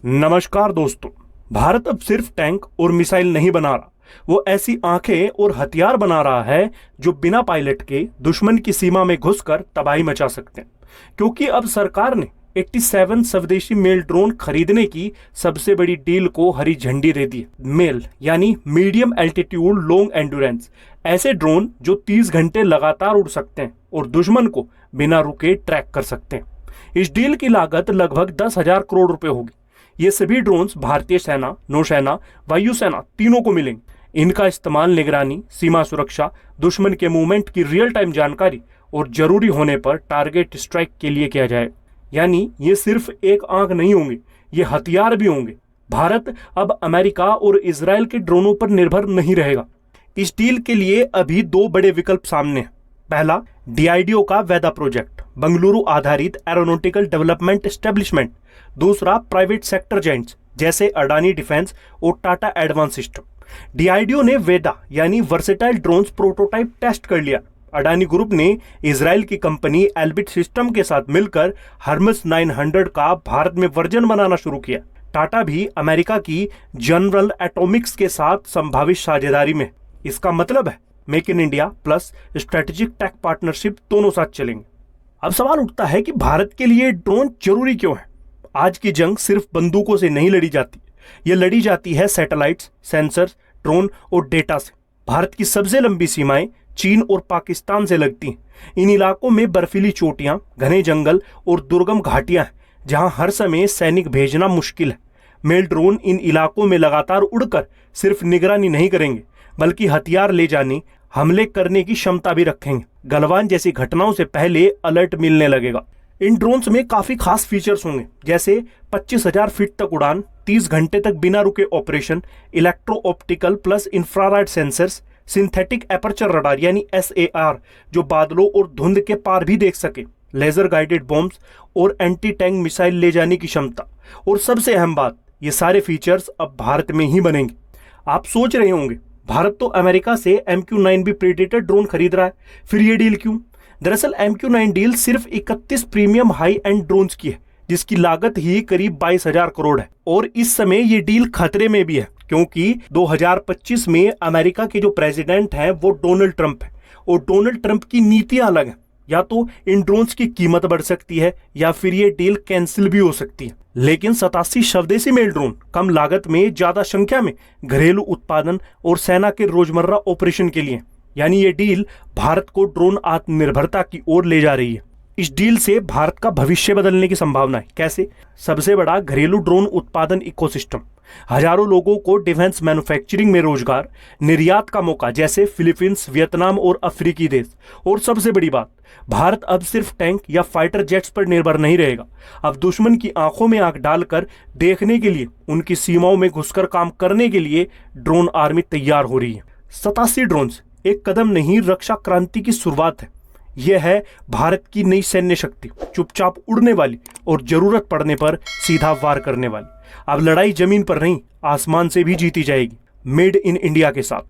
नमस्कार दोस्तों। भारत अब सिर्फ टैंक और मिसाइल नहीं बना रहा, वो ऐसी आंखें और हथियार बना रहा है जो बिना पायलट के दुश्मन की सीमा में घुसकर तबाही मचा सकते हैं। क्योंकि अब सरकार ने 87 स्वदेशी मेल ड्रोन खरीदने की सबसे बड़ी डील को हरी झंडी दे दी है। मेल यानी मीडियम एल्टीट्यूड लॉन्ग एंड्योरेंस, ऐसे ड्रोन जो 30 घंटे लगातार उड़ सकते हैं और दुश्मन को बिना रुके ट्रैक कर सकते हैं। इस डील की लागत लगभग 10,000 करोड़ रुपए होगी। ये सभी ड्रोन्स भारतीय सेना, नौसेना, वायुसेना तीनों को मिलेंगे। इनका इस्तेमाल निगरानी, सीमा सुरक्षा, दुश्मन के मूवमेंट की रियल टाइम जानकारी और जरूरी होने पर टारगेट स्ट्राइक के लिए किया जाए। यानी ये सिर्फ एक आंख नहीं होंगे, ये हथियार भी होंगे। भारत अब अमेरिका और इजराइल के ड्रोनों पर निर्भर नहीं रहेगा। इस डील के लिए अभी दो बड़े विकल्प सामने हैं। पहला, डीआरडीओ का वेदा प्रोजेक्ट, बेंगलुरु आधारित एरोनॉटिकल डेवलपमेंट एस्टेब्लिशमेंट। दूसरा, प्राइवेट सेक्टर जायंट्स जैसे अडानी डिफेंस और टाटा एडवांस सिस्टम। डीआरडीओ ने वेदा यानी वर्सेटाइल ड्रोन्स प्रोटोटाइप टेस्ट कर लिया। अडानी ग्रुप ने इजराइल की कंपनी एल्बिट सिस्टम के साथ मिलकर हर्मेस 900 का भारत में वर्जन बनाना शुरू किया। टाटा भी अमेरिका की जनरल एटॉमिक्स के साथ संभावित साझेदारी में। इसका मतलब है make in India plus strategic tech partnership दोनों साथ चलेंगे। अब सवाल उठता है कि भारत के लिए ड्रोन जरूरी क्यों है। आज की जंग सिर्फ बंदूकों से नहीं लड़ी जाती, ये लड़ी जाती है सैटेलाइट्स, सेंसर्स, ड्रोन और डेटा से। भारत की सबसे लंबी सीमाएं चीन और पाकिस्तान से लगती हैं। इन इलाकों में बर्फीली चोटियां, घने जंगल और दुर्गम घाटियां हैं, जहां हर समय सैनिक भेजना मुश्किल है। मेल ड्रोन इन इलाकों में लगातार उड़कर सिर्फ निगरानी नहीं करेंगे, बल्कि हथियार ले जाने, हमले करने की क्षमता भी रखेंगे। गलवान जैसी घटनाओं से पहले अलर्ट मिलने लगेगा। इन ड्रोन्स में काफी खास फीचर्स होंगे, जैसे 25,000 फीट तक उड़ान, 30 घंटे तक बिना रुके operation, electro optical plus infrared sensors, synthetic aperture radar यानी SAR जो बादलों और धुंध के पार भी देख सके, लेजर गाइडेड बॉम्ब्स और एंटी टैंक मिसाइल ले जाने की क्षमता। और सबसे अहम बात, ये सारे फीचर्स अब भारत में ही बनेंगे। आप सोच रहे होंगे, भारत तो अमेरिका से MQ-9 भी प्रेडेटर ड्रोन खरीद रहा है, फिर ये डील क्यों? दरअसल MQ-9 डील सिर्फ 31 प्रीमियम हाई एंड ड्रोन्स की है, जिसकी लागत ही करीब 22,000 करोड़ है। और इस समय ये डील खतरे में भी है, क्योंकि 2025 में अमेरिका के जो प्रेसिडेंट हैं वो डोनाल्ड ट्रंप है, और डोनाल्ड ट्रंप की नीतियां अलग है। या तो इन ड्रोन्स की कीमत बढ़ सकती है या फिर ये डील कैंसिल भी हो सकती है। लेकिन 87 स्वदेशी मेल ड्रोन कम लागत में ज्यादा संख्या में घरेलू उत्पादन और सेना के रोजमर्रा ऑपरेशन के लिए, यानी ये डील भारत को ड्रोन आत्मनिर्भरता की ओर ले जा रही है। इस डील से भारत का भविष्य बदलने की संभावना है। कैसे? सबसे बड़ा, घरेलू ड्रोन उत्पादन इकोसिस्टम, हजारों लोगों को डिफेंस मैन्युफैक्चरिंग में रोजगार, निर्यात का मौका जैसे फिलीपींस, वियतनाम और अफ्रीकी देश। और सबसे बड़ी बात, भारत अब सिर्फ टैंक या फाइटर जेट्स पर निर्भर नहीं रहेगा। अब दुश्मन की आंखों में आंख डालकर देखने के लिए, उनकी सीमाओं में घुसकर काम करने के लिए ड्रोन आर्मी तैयार हो रही है। 87 ड्रोन्स एक कदम नहीं, रक्षा क्रांति की शुरुआत है। यह है भारत की नई सैन्य शक्ति, चुपचाप उड़ने वाली और जरूरत पड़ने पर सीधा वार करने वाली। अब लड़ाई जमीन पर नहीं, आसमान से भी जीती जाएगी, मेड इन इंडिया के साथ।